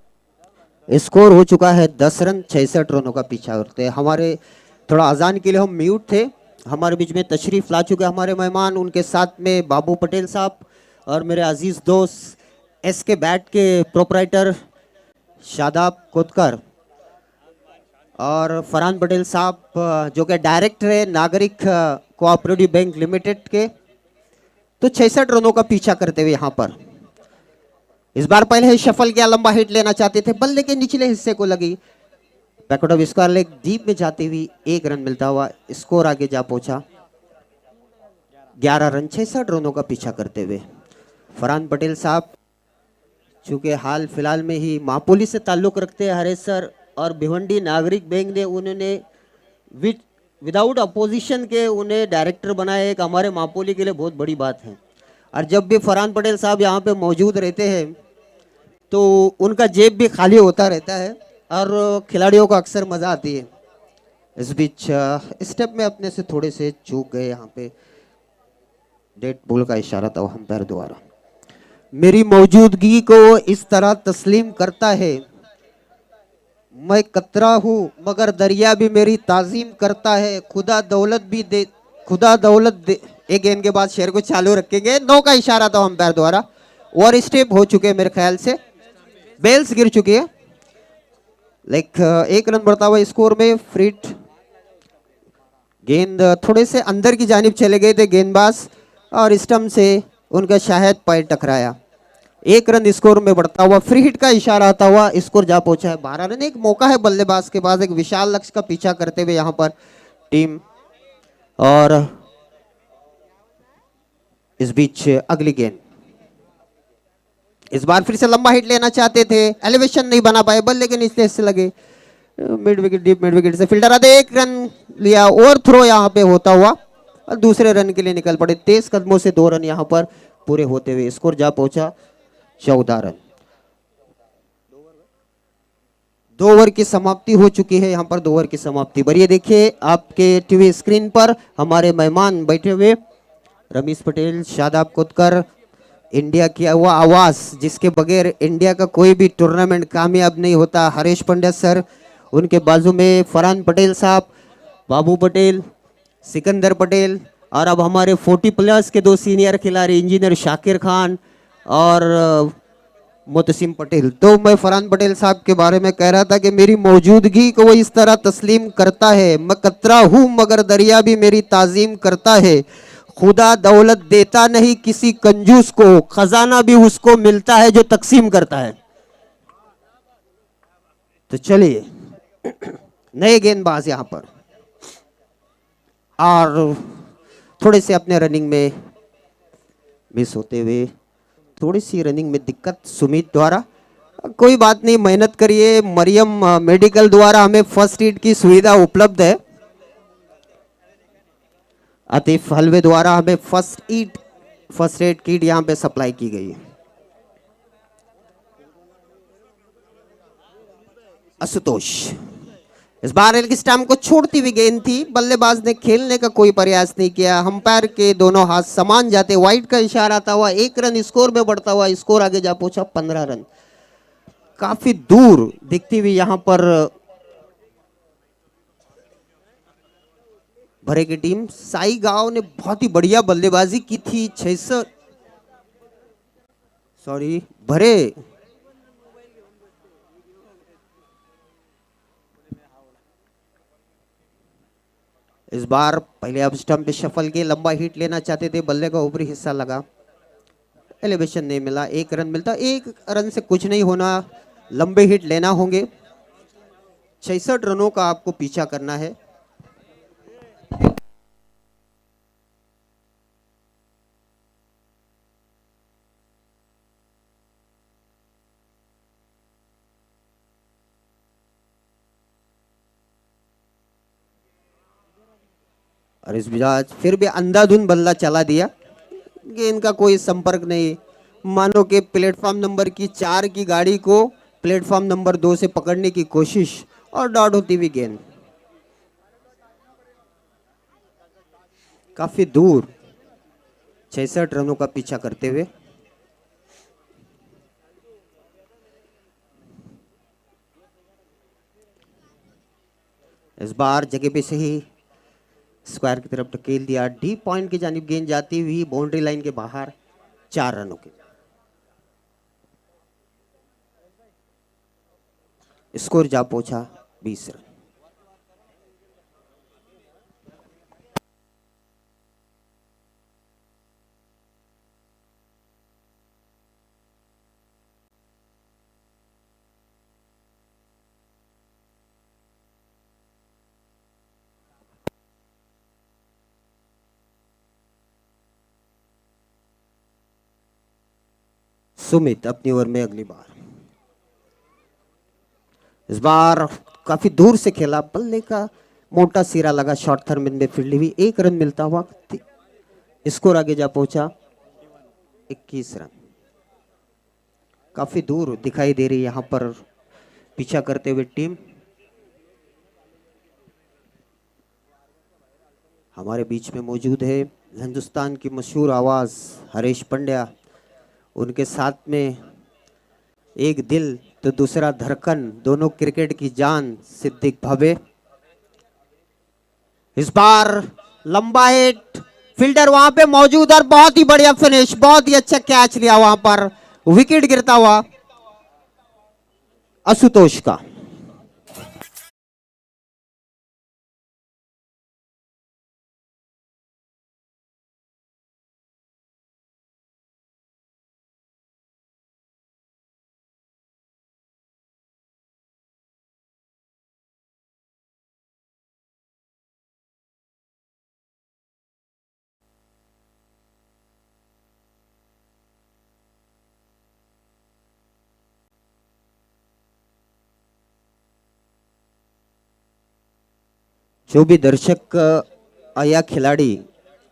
स्कोर हो चुका है 10 रन 66 रनों का पीछा करते हैं। हमारे थोड़ा अजान के लिए हम म्यूट थे। हमारे बीच में तशरीफ ला चुके हमारे मेहमान, उनके साथ में बाबू पटेल साहब और मेरे अजीज दोस्त एसके बैट के प्रोपराइटर शादाब कोतकर और फरहान पटेल साहब जो कि डायरेक्टर है नागरिक कोऑपरेटिव बैंक लिमिटेड के। तो 66 रनों का पीछा करते हुए यहाँ पर इस बार पहले शफल किया, लंबा हिट लेना चाहते थे, बल्ले के निचले हिस्से को लगी, backward of square leg deep में जाते हुए 1 रन मिलता हुआ स्कोर आगे जा पहुंचा 11 रन 66 रनों का पीछा करते हुए। फरहान पटेल साहब चूंकि हाल फिलहाल में ही मापोली से ताल्लुक रखते हैं हरेश सर, और भिवंडी नागरिक बैंक ने उन्होंने विदाउट अपोजिशन के उन्हें डायरेक्टर बनाया, एक हमारे मापोली के लिए बहुत बड़ी बात है। और जब भी फरहान पटेल साहब यहाँ पे मौजूद रहते हैं तो उनका जेब भी खाली होता रहता है और खिलाड़ियों को अक्सर मज़ा आती है। इस बीच स्टेप में अपने से थोड़े से चूक गए, यहाँ पे डेट बॉल का इशारा था अंपायर द्वारा। मेरी मौजूदगी को इस तरह तस्लीम करता है, मैं कतरा हूँ मगर दरिया भी मेरी ताजीम करता है, खुदा दौलत दे। एक गेंद के बाद शेर को चालू रखेंगे, 9 का इशारा था अंपायर द्वारा। और स्टेप हो चुके मेरे ख्याल से, बेल्स गिर चुकी है, लाइक 1 रन बढ़ता हुआ स्कोर में। फ्रीट गेंद थोड़े से अंदर की जानिब चले गए थे गेंदबाज और स्टंप से उनका शायद पैर टकराया। 1 रन स्कोर में बढ़ता हुआ, फ्री हिट का इशारा आता हुआ स्कोर जा पहुंचा है 12 रन। एक मौका है बल्लेबाज के पास एक विशाल लक्ष्य का पीछा करते हुए यहाँ पर टीम। और इस बीच अगली गेंद, इस बार फिर से लंबा हिट लेना चाहते थे, एलिवेशन नहीं बना पाए, बल्ले के निचले हिस्से लगे, mid wicket deep mid wicket से फील्डर आते 1 रन लिया। ओवर थ्रो यहाँ पे होता हुआ और दूसरे रन के लिए निकल पड़े। 23 कदमों से 2 रन यहाँ पर पूरे होते हुए स्कोर जा पहुंचा 14 रन। 2 ओवर की समाप्ति हो चुकी है। यहाँ पर 2 ओवर की समाप्ति पर ये देखिए आपके टीवी स्क्रीन पर हमारे मेहमान बैठे हुए रमेश पटेल, शादाब कोतकर, इंडिया की वो आवाज जिसके बगैर इंडिया का कोई भी टूर्नामेंट कामयाब नहीं होता, हरीश पंड्या सर, उनके बाजू में फरहान पटेल साहब, बाबू पटेल, सिकंदर पटेल और अब हमारे 40+ के 2 सीनियर खिलाड़ी इंजीनियर शाकिर खान और मोतसिम पटेल। तो मैं फरहान पटेल साहब के बारे में कह रहा था कि मेरी मौजूदगी को वो इस तरह तस्लीम करता है, मैं कतरा हूँ मगर दरिया भी मेरी ताजीम करता है, खुदा दौलत देता नहीं किसी कंजूस को, खजाना भी उसको मिलता है जो तकसीम करता है। तो चलिए नए गेंदबाज यहां पर और थोड़े से अपने रनिंग में मिस होते हुए, थोड़ी सी रनिंग में दिक्कत सुमित द्वारा, कोई बात नहीं, मेहनत करिए। मरियम मेडिकल द्वारा हमें फर्स्ट एड की सुविधा उपलब्ध है। आतिफ हलवे द्वारा हमें फर्स्ट एड किट यहां पे सप्लाई की गई है। आशुतोष इस बार एक स्टंप को छोड़ती हुई गेंद थी, बल्लेबाज ने खेलने का कोई प्रयास नहीं किया, अंपायर के दोनों हाथ समान जाते, वाइड का इशारा आता हुआ 1 रन स्कोर में बढ़ता हुआ स्कोर आगे जा पहुंचा 15 रन। काफी दूर दिखती हुई यहां पर भरे की टीम। साई गांव ने बहुत ही बढ़िया बल्लेबाजी की थी, 66 भरे इस बार पहले अब स्टंप पे शफल के लंबा हिट लेना चाहते थे, बल्ले का ऊपरी हिस्सा लगा, एलिवेशन नहीं मिला, 1 रन मिलता। 1 रन से कुछ नहीं होना, लंबे हिट लेना होंगे। 66 रनों का आपको पीछा करना है। और इस बिजाज फिर भी अंधाधुंध बल्ला चला दिया, गेंद का कोई संपर्क नहीं, मानो कि प्लेटफॉर्म नंबर की 4 की गाड़ी को प्लेटफॉर्म नंबर 2 से पकड़ने की कोशिश और डॉट होती हुई गेंद काफी दूर 66 रनों का पीछा करते हुए। इस बार जगह पे से ही स्क्वायर की तरफ धकेल दिया, डी पॉइंट की जानिब गेंद जाती हुई बाउंड्री लाइन के बाहर, 4 रनों के स्कोर जा पहुंचा 20 रन। सुमित अपनी ओवर में अगली बार, इस बार काफी दूर से खेला, बल्ले का मोटा सिरा लगा, शॉर्ट थर्मिन में फील्ड हुई, 1 रन मिलता हुआ स्कोर आगे जा पहुंचा 21 रन। काफी दूर दिखाई दे रही यहां पर पीछा करते हुए टीम। हमारे बीच में मौजूद है हिंदुस्तान की मशहूर आवाज हरीश पंड्या, उनके साथ में एक दिल तो दूसरा धड़कन, दोनों क्रिकेट की जान सिद्दीक भावे। इस बार लंबा हिट, फील्डर वहां पे मौजूद और बहुत ही बढ़िया फिनिश, बहुत ही अच्छा कैच लिया, वहां पर विकेट गिरता हुआ आशुतोष का। जो भी दर्शक या खिलाड़ी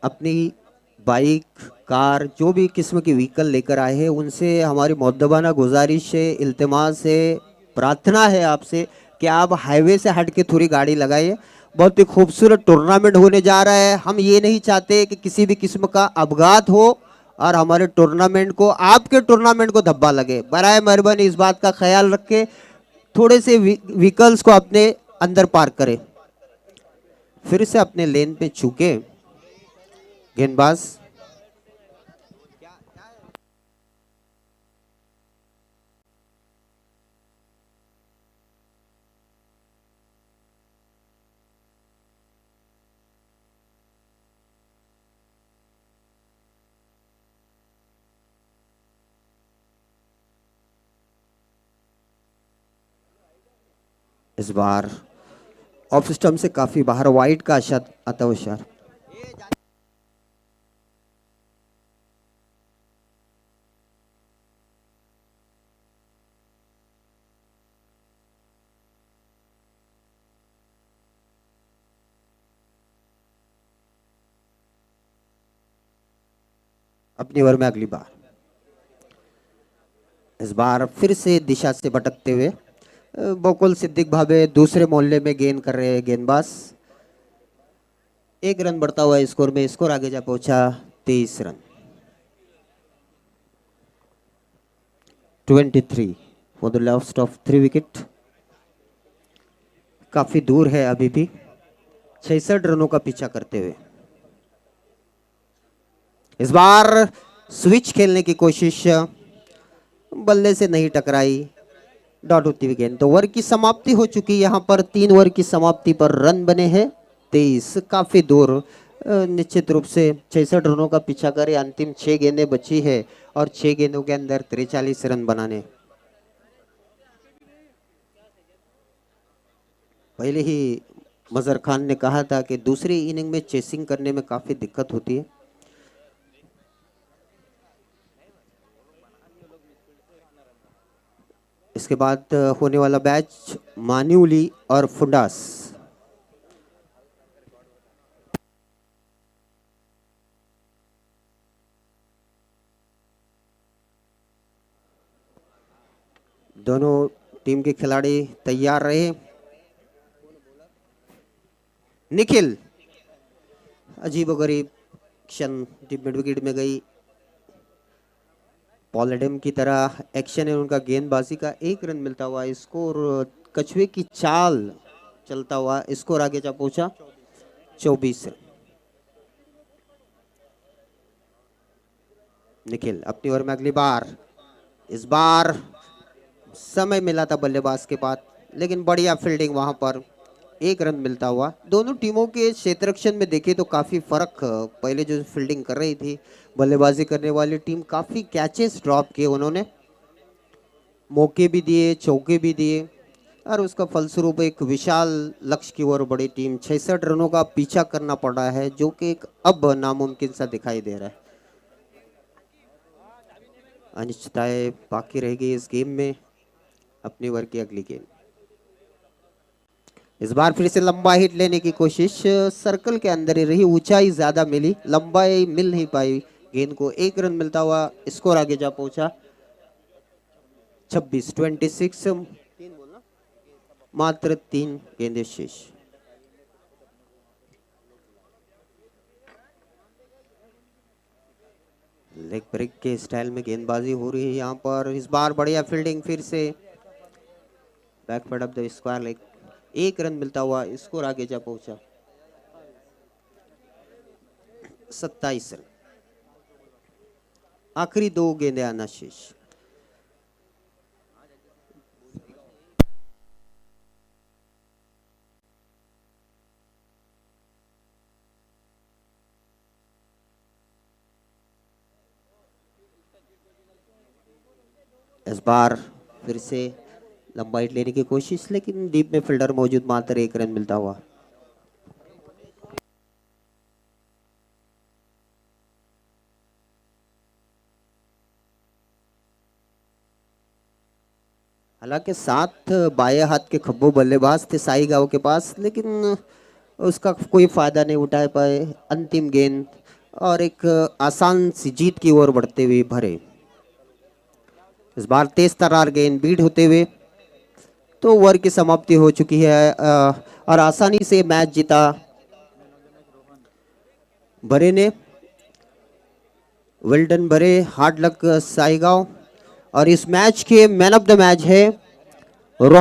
अपनी बाइक, कार, जो भी किस्म की व्हीकल लेकर आए हैं, उनसे हमारी मुअद्दबाना गुजारिश है, इल्तिमास है, प्रार्थना है आपसे कि आप हाईवे से हट के थोड़ी गाड़ी लगाइए। बहुत ही खूबसूरत टूर्नामेंट होने जा रहा है। हम ये नहीं चाहते कि किसी भी किस्म का अपघात हो और हमारे टूर्नामेंट को, आपके टूर्नामेंट को धब्बा लगे। बराए मेहरबानी इस बात का ख्याल रखें, थोड़े से व्हीकल्स को अपने अंदर पार्क करें। फिर से अपने लेन पे चूके गेंदबाज। इस बार ऑफ स्टंप से काफी बाहर, वाइड का शॉट आता हुआ शॉट। अपनी ओवर में अगली बार, इस बार फिर से दिशा से भटकते हुए बकुल सिद्दीक भावे दूसरे मोहल्ले में गेंद कर रहे हैं गेंदबाज। 1 रन बढ़ता हुआ स्कोर में, स्कोर आगे जा पहुंचा 23 run. 23 for the lost of 3 wicket. काफी दूर है अभी भी, 66 रनों का पीछा करते हुए। इस बार स्विच खेलने की कोशिश, बल्ले से नहीं टकराई, डॉट होती हुई गेंद। तो ओवर की समाप्ति हो चुकी। यहाँ पर 3 ओवर की समाप्ति पर रन बने हैं 23, काफी दूर। निश्चित रूप से 66 रनों का पीछा करे, अंतिम 6 गेंदें बची है और 6 गेंदों के अंदर 43 रन बनाने। पहले ही मजहर खान ने कहा था कि दूसरी इनिंग में चेसिंग करने में काफी दिक्कत होती है। इसके बाद होने वाला मैच मान्यूली और फुंडास। दोनों टीम के खिलाड़ी तैयार रहे। निखिल, अजीबोगरीब क्षण, टीम मिड विकेट में गई। पॉल एडम की तरह एक्शन है उनका, गेंदबाजी का 1 रन मिलता हुआ। स्कोर कछुए की चाल चलता हुआ, स्कोर आगे जा पहुंचा 24 रन। निखिल अपनी ओवर में अगली बार। इस बार समय मिला था बल्लेबाज के पास, लेकिन बढ़िया फील्डिंग वहां पर, 1 रन मिलता हुआ। दोनों टीमों के क्षेत्ररक्षण में देखे तो काफी फर्क। पहले जो फील्डिंग कर रही थी बल्लेबाजी करने वाली टीम, काफी कैचेस ड्रॉप किए उन्होंने, मौके भी दिए, चौके भी दिए और उसका फलस्वरूप एक विशाल लक्ष्य की ओर बड़ी टीम 66 रनों का पीछा करना पड़ रहा है, जो कि एक अब नामुमकिन सा दिखाई दे रहा है। अनिश्चितताएं बाकी रहेगी इस गेम में। अपनी ओवर की अगली गेंद, इस बार फिर से लंबा हिट लेने की कोशिश, सर्कल के अंदर ही रही, ऊंचाई ज्यादा मिली, लंबाई मिल नहीं पाई गेंद को। 1 रन मिलता हुआ, स्कोर आगे जा पहुंचा 26 मात्र 3 गेंदें शेष। लेग ब्रेक के स्टाइल में गेंदबाजी हो रही है यहाँ पर। इस बार बढ़िया फील्डिंग, फिर से backward of the square leg. 1 run मिलता हुआ, स्कोर आगे जा पहुंचा 27 रन। आखिरी 2 गेंदें आना शेष। इस बार फिर से लंबा हिट लेने की कोशिश, लेकिन डीप में फील्डर मौजूद, मात्र 1 रन मिलता हुआ। हालांकि 7 बाएं हाथ के खब्बो बल्लेबाज थे साई गांव के पास, लेकिन उसका कोई फायदा नहीं उठा पाए। अंतिम गेंद और एक आसान सी जीत की ओर बढ़ते हुए भरे। इस बार तेज तर्रार गेंद बीट होते हुए तो ओवर की समाप्ति हो चुकी है और आसानी से मैच जीता बरे ने। वेल डन बरे, हार्ड लक साईगांव। और इस मैच के मैन ऑफ द मैच है